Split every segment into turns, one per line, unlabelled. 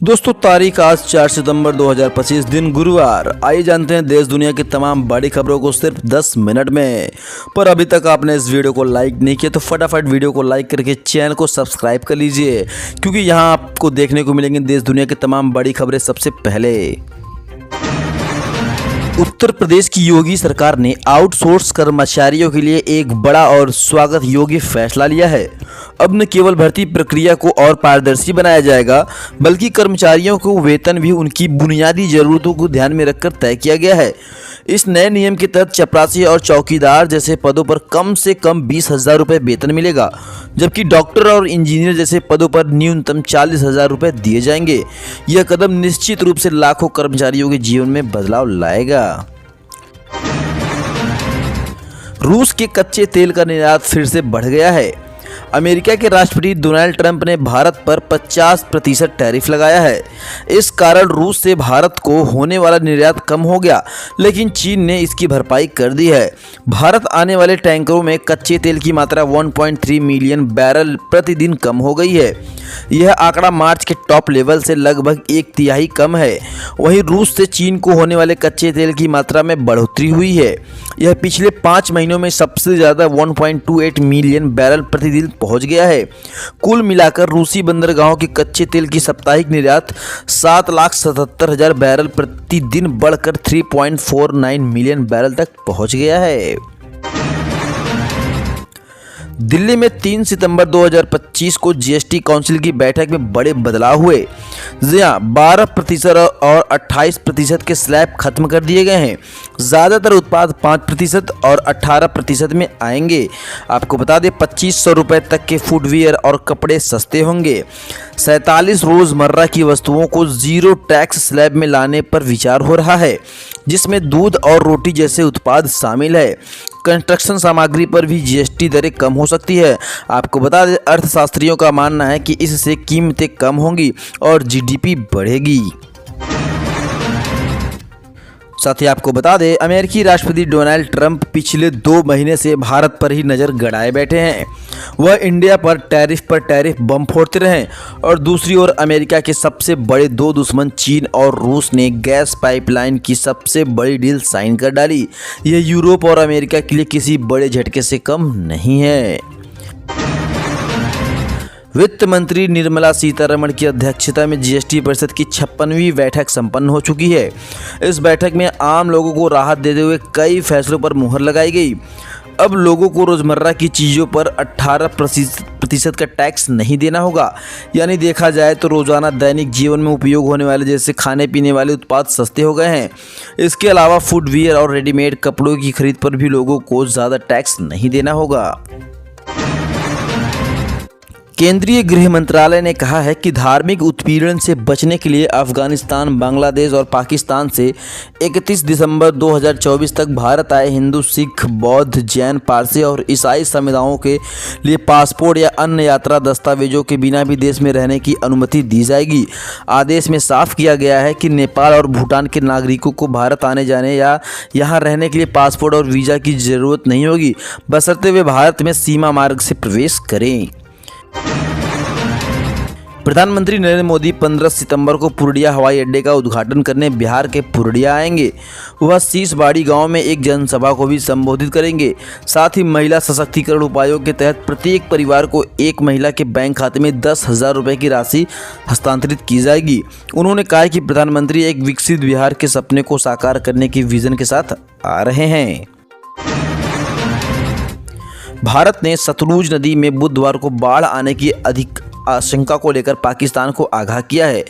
दोस्तों तारीख आज 4 सितंबर 2025 दिन गुरुवार। आइए जानते हैं देश दुनिया की तमाम बड़ी खबरों को सिर्फ 10 मिनट में। पर अभी तक आपने इस वीडियो को लाइक नहीं किया तो फटाफट वीडियो को लाइक करके चैनल को सब्सक्राइब कर लीजिए, क्योंकि यहाँ आपको देखने को मिलेंगी देश दुनिया की तमाम बड़ी खबरें सबसे पहले। उत्तर प्रदेश की योगी सरकार ने आउटसोर्स कर्मचारियों के लिए एक बड़ा और स्वागत योग्य फैसला लिया है। अब न केवल भर्ती प्रक्रिया को और पारदर्शी बनाया जाएगा, बल्कि कर्मचारियों को वेतन भी उनकी बुनियादी जरूरतों को ध्यान में रखकर तय किया गया है। इस नए नियम के तहत चपरासी और चौकीदार जैसे पदों पर कम से कम 20,000 रुपये वेतन मिलेगा, जबकि डॉक्टर और इंजीनियर जैसे पदों पर न्यूनतम 40,000 रुपये दिए जाएंगे। यह कदम निश्चित रूप से लाखों कर्मचारियों के जीवन में बदलाव लाएगा। रूस के कच्चे तेल का निर्यात फिर से बढ़ गया है। अमेरिका के राष्ट्रपति डोनाल्ड ट्रंप ने भारत पर 50% टैरिफ लगाया है। इस कारण रूस से भारत को होने वाला निर्यात कम हो गया, लेकिन चीन ने इसकी भरपाई कर दी है। भारत आने वाले टैंकरों में कच्चे तेल की मात्रा 1.3 मिलियन बैरल प्रतिदिन कम हो गई है। यह आंकड़ा मार्च के टॉप लेवल से लगभग 1/3 कम है। वहीं रूस से चीन को होने वाले कच्चे तेल की मात्रा में बढ़ोतरी हुई है। यह पिछले 5 महीनों में सबसे ज़्यादा 1.28 मिलियन बैरल प्रतिदिन पहुंच गया है। कुल मिलाकर रूसी बंदरगाहों के कच्चे तेल की साप्ताहिक निर्यात 7,77,000 बैरल प्रतिदिन बढ़कर 3.49 मिलियन बैरल तक पहुंच गया है। दिल्ली में 3 सितंबर 2025 को जीएसटी काउंसिल की बैठक में बड़े बदलाव हुए, जहां 12% और 28% के स्लैब खत्म कर दिए गए हैं। ज़्यादातर उत्पाद 5% और 18% में आएंगे। आपको बता दें 2,500 रुपये तक के फुटवियर और कपड़े सस्ते होंगे। 47 रोज़मर्रा की वस्तुओं को जीरो टैक्स स्लैब में लाने पर विचार हो रहा है, जिसमें दूध और रोटी जैसे उत्पाद शामिल है। कंस्ट्रक्शन सामग्री पर भी जीएसटी दरें कम हो सकती है। आपको बता दें अर्थशास्त्रियों का मानना है कि इससे कीमतें कम होंगी और जीडीपी बढ़ेगी। साथ ही आपको बता दें अमेरिकी राष्ट्रपति डोनाल्ड ट्रंप पिछले 2 महीने से भारत पर ही नज़र गड़ाए बैठे हैं। वह इंडिया पर टैरिफ बम फोड़ते रहे और दूसरी ओर अमेरिका के सबसे बड़े 2 दुश्मन चीन और रूस ने गैस पाइपलाइन की सबसे बड़ी डील साइन कर डाली। यह यूरोप और अमेरिका के लिए किसी बड़े झटके से कम नहीं है। वित्त मंत्री निर्मला सीतारमण की अध्यक्षता में जीएसटी परिषद की 56वीं बैठक संपन्न हो चुकी है। इस बैठक में आम लोगों को राहत देते हुए कई फैसलों पर मुहर लगाई गई। अब लोगों को रोज़मर्रा की चीज़ों पर 18% का टैक्स नहीं देना होगा। यानी देखा जाए तो रोज़ाना दैनिक जीवन में उपयोग होने वाले जैसे खाने पीने वाले उत्पाद सस्ते हो गए हैं। इसके अलावा फुटवियर और रेडीमेड कपड़ों की खरीद पर भी लोगों को ज़्यादा टैक्स नहीं देना होगा। केंद्रीय गृह मंत्रालय ने कहा है कि धार्मिक उत्पीड़न से बचने के लिए अफगानिस्तान, बांग्लादेश और पाकिस्तान से 31 दिसंबर 2024 तक भारत आए हिंदू, सिख, बौद्ध, जैन, पारसी और ईसाई समुदायों के लिए पासपोर्ट या अन्य यात्रा दस्तावेजों के बिना भी देश में रहने की अनुमति दी जाएगी। आदेश में साफ किया गया है कि नेपाल और भूटान के नागरिकों को भारत आने जाने या यहाँ रहने के लिए पासपोर्ट और वीज़ा की ज़रूरत नहीं होगी, बशर्ते वे भारत में सीमा मार्ग से प्रवेश करें। प्रधानमंत्री नरेंद्र मोदी 15 सितंबर को पूर्णिया हवाई अड्डे का उद्घाटन करने बिहार के पूर्णिया आएंगे। वह सीसबाड़ी गांव में एक जनसभा को भी संबोधित करेंगे। साथ ही महिला सशक्तिकरण उपायों के तहत प्रत्येक परिवार को एक महिला के बैंक खाते में 10,000 रुपये की राशि हस्तांतरित की जाएगी। उन्होंने कहा कि प्रधानमंत्री एक विकसित बिहार के सपने को साकार करने की विजन के साथ आ रहे हैं। भारत ने सतलुज नदी में बुधवार को बाढ़ आने की अधिक आशंका को लेकर पाकिस्तान को आगाह किया है।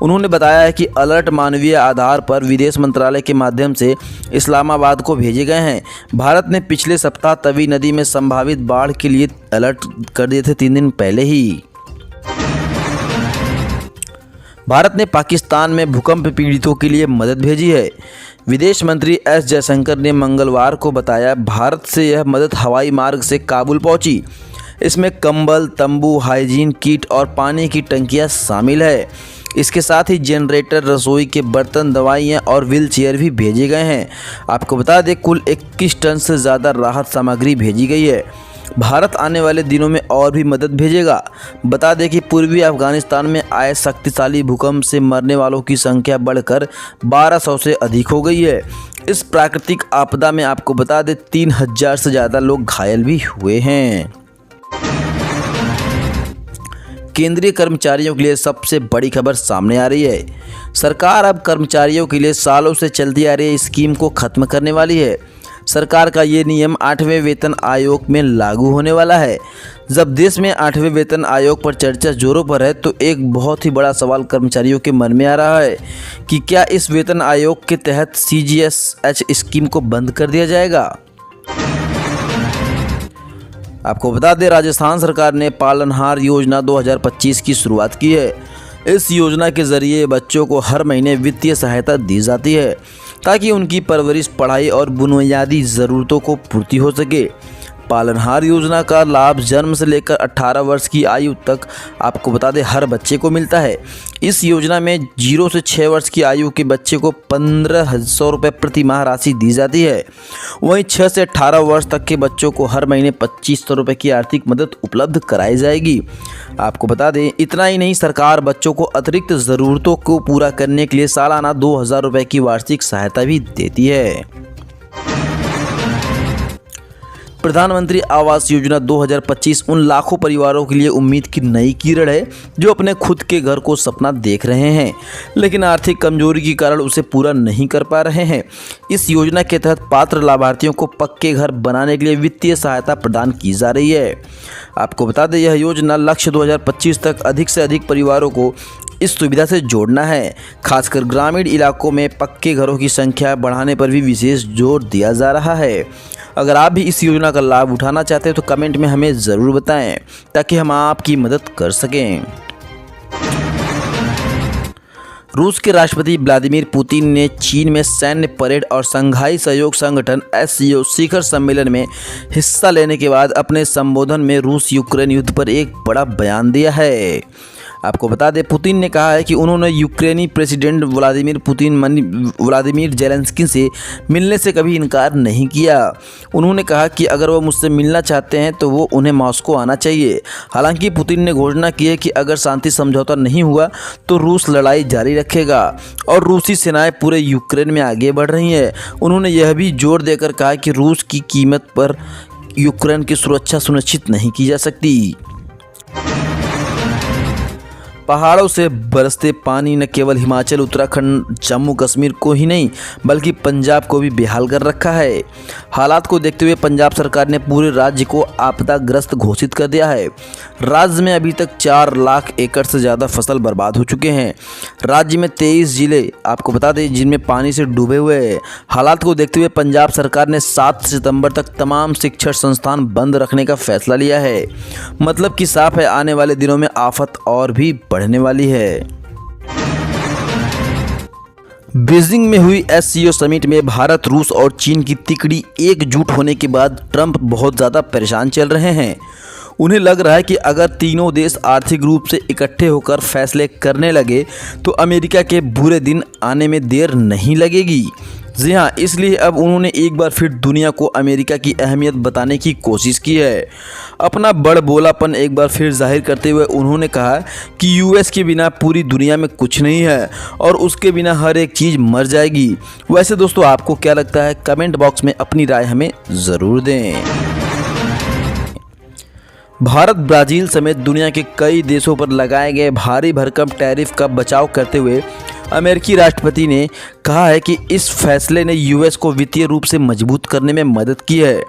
उन्होंने बताया है कि अलर्ट मानवीय आधार पर विदेश मंत्रालय के माध्यम से इस्लामाबाद को भेजे गए हैं। भारत ने पिछले सप्ताह तवी नदी में संभावित बाढ़ के लिए अलर्ट कर दिए थे 3 दिन पहले ही। भारत ने पाकिस्तान में भूकंप पीड़ितों के लिए मदद भेजी है। विदेश मंत्री एस जयशंकर ने मंगलवार को बताया भारत से यह मदद हवाई मार्ग से काबुल पहुंची। इसमें कंबल, तंबू, हाइजीन किट और पानी की टंकियां शामिल है। इसके साथ ही जनरेटर, रसोई के बर्तन, दवाइयाँ और व्हील चेयर भी भेजे गए हैं। आपको बता दें कुल 21 टन से ज़्यादा राहत सामग्री भेजी गई है। भारत आने वाले दिनों में और भी मदद भेजेगा। बता दें कि पूर्वी अफगानिस्तान में आए शक्तिशाली भूकंप से मरने वालों की संख्या बढ़कर 1200 से अधिक हो गई है। इस प्राकृतिक आपदा में आपको बता दें 3000 से ज़्यादा लोग घायल भी हुए हैं। केंद्रीय कर्मचारियों के लिए सबसे बड़ी खबर सामने आ रही है। सरकार अब कर्मचारियों के लिए सालों से चलती आ रही स्कीम को खत्म करने वाली है। सरकार का ये नियम 8वें वेतन आयोग में लागू होने वाला है। जब देश में 8वें वेतन आयोग पर चर्चा जोरों पर है तो एक बहुत ही बड़ा सवाल कर्मचारियों के मन में आ रहा है कि क्या इस वेतन आयोग के तहत CGSH स्कीम को बंद कर दिया जाएगा। आपको बता दें, राजस्थान सरकार ने पालनहार योजना 2025 की शुरुआत की है। इस योजना के जरिए बच्चों को हर महीने वित्तीय सहायता दी जाती है ताकि उनकी परवरिश, पढ़ाई और बुनियादी ज़रूरतों को पूर्ति हो सके। पालनहार योजना का लाभ जन्म से लेकर 18 वर्ष की आयु तक आपको बता दें हर बच्चे को मिलता है। इस योजना में 0 से 6 वर्ष की आयु के बच्चे को 1500 रुपये प्रति माह राशि दी जाती है। वहीं 6 से 18 वर्ष तक के बच्चों को हर महीने 2500 रुपये की आर्थिक मदद उपलब्ध कराई जाएगी। आपको बता दें, इतना ही नहीं, सरकार बच्चों को अतिरिक्त ज़रूरतों को पूरा करने के लिए सालाना 2000 रुपये की वार्षिक सहायता भी देती है। प्रधानमंत्री आवास योजना 2025 उन लाखों परिवारों के लिए उम्मीद की नई किरण है जो अपने खुद के घर को सपना देख रहे हैं लेकिन आर्थिक कमजोरी के कारण उसे पूरा नहीं कर पा रहे हैं। इस योजना के तहत पात्र लाभार्थियों को पक्के घर बनाने के लिए वित्तीय सहायता प्रदान की जा रही है। आपको बता दें, यह योजना लक्ष्य 2025 तक अधिक से अधिक परिवारों को इस सुविधा से जोड़ना है। खासकर ग्रामीण इलाकों में पक्के घरों की संख्या बढ़ाने पर भी विशेष जोर दिया जा रहा है। अगर आप भी इस योजना का लाभ उठाना चाहते हैं तो कमेंट में हमें ज़रूर बताएं ताकि हम आपकी मदद कर सकें। रूस के राष्ट्रपति व्लादिमीर पुतिन ने चीन में सैन्य परेड और शंघाई सहयोग संगठन SCO शिखर सम्मेलन में हिस्सा लेने के बाद अपने संबोधन में रूस यूक्रेन युद्ध पर एक बड़ा बयान दिया है। आपको बता दें, पुतिन ने कहा है कि उन्होंने यूक्रेनी प्रेसिडेंट व्लादिमीर जेलेंस्की से मिलने से कभी इनकार नहीं किया। उन्होंने कहा कि अगर वो मुझसे मिलना चाहते हैं तो वो उन्हें मॉस्को आना चाहिए। हालांकि पुतिन ने घोषणा की है कि अगर शांति समझौता नहीं हुआ तो रूस लड़ाई जारी रखेगा और रूसी सेनाएं पूरे यूक्रेन में आगे बढ़ रही हैं। उन्होंने यह भी जोर देकर कहा कि रूस की कीमत पर यूक्रेन की सुरक्षा सुनिश्चित नहीं की जा सकती। पहाड़ों से बरसते पानी न केवल हिमाचल, उत्तराखंड, जम्मू कश्मीर को ही नहीं बल्कि पंजाब को भी बेहाल कर रखा है। हालात को देखते हुए पंजाब सरकार ने पूरे राज्य को आपदाग्रस्त घोषित कर दिया है। राज्य में अभी तक 4 लाख एकड़ से ज़्यादा फसल बर्बाद हो चुके हैं। राज्य में 23 जिले आपको बता दें जिनमें पानी से डूबे हुए हैं। हालात को देखते हुए पंजाब सरकार ने 7 सितंबर तक तमाम शिक्षण संस्थान बंद रखने का फैसला लिया है। मतलब कि साफ है, आने वाले दिनों में आफत और भी बढ़ने वाली है। बीजिंग में हुई SCO समिट में भारत, रूस और चीन की तिकड़ी एकजुट होने के बाद ट्रंप बहुत ज़्यादा परेशान चल रहे हैं। उन्हें लग रहा है कि अगर तीनों देश आर्थिक रूप से इकट्ठे होकर फैसले करने लगे तो अमेरिका के बुरे दिन आने में देर नहीं लगेगी। जी हाँ, इसलिए अब उन्होंने एक बार फिर दुनिया को अमेरिका की अहमियत बताने की कोशिश की है। अपना बड़बोलापन एक बार फिर जाहिर करते हुए उन्होंने कहा कि US के बिना पूरी दुनिया में कुछ नहीं है और उसके बिना हर एक चीज़ मर जाएगी। वैसे दोस्तों, आपको क्या लगता है? कमेंट बॉक्स में अपनी राय हमें ज़रूर दें। भारत, ब्राज़ील समेत दुनिया के कई देशों पर लगाए गए भारी भरकम टैरिफ का बचाव करते हुए अमेरिकी राष्ट्रपति ने कहा है कि इस फैसले ने US को वित्तीय रूप से मजबूत करने में मदद की है।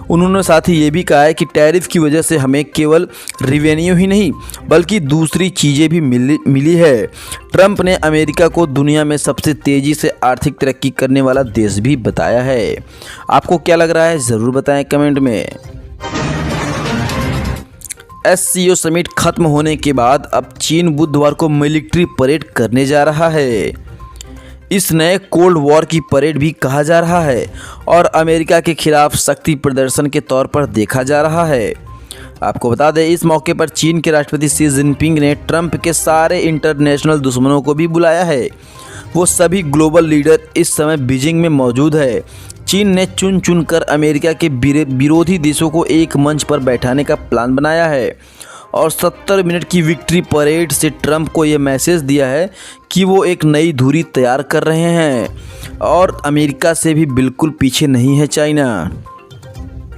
उन्होंने साथ ही ये भी कहा है कि टैरिफ की वजह से हमें केवल रेवेन्यू ही नहीं बल्कि दूसरी चीज़ें भी मिली है। ट्रंप ने अमेरिका को दुनिया में सबसे तेज़ी से आर्थिक तरक्की करने वाला देश भी बताया है। आपको क्या लग रहा है? ज़रूर बताएं कमेंट में। SCO समिट खत्म होने के बाद अब चीन बुधवार को मिलिट्री परेड करने जा रहा है। इस नए कोल्ड वॉर की परेड भी कहा जा रहा है और अमेरिका के खिलाफ शक्ति प्रदर्शन के तौर पर देखा जा रहा है। आपको बता दें, इस मौके पर चीन के राष्ट्रपति शी जिनपिंग ने ट्रंप के सारे इंटरनेशनल दुश्मनों को भी बुलाया है। वो सभी ग्लोबल लीडर इस समय बीजिंग में मौजूद है। चीन ने चुन चुनकर अमेरिका के विरोधी देशों को एक मंच पर बैठाने का प्लान बनाया है और 70 मिनट की विक्ट्री परेड से ट्रंप को ये मैसेज दिया है कि वो एक नई धुरी तैयार कर रहे हैं और अमेरिका से भी बिल्कुल पीछे नहीं है चाइना।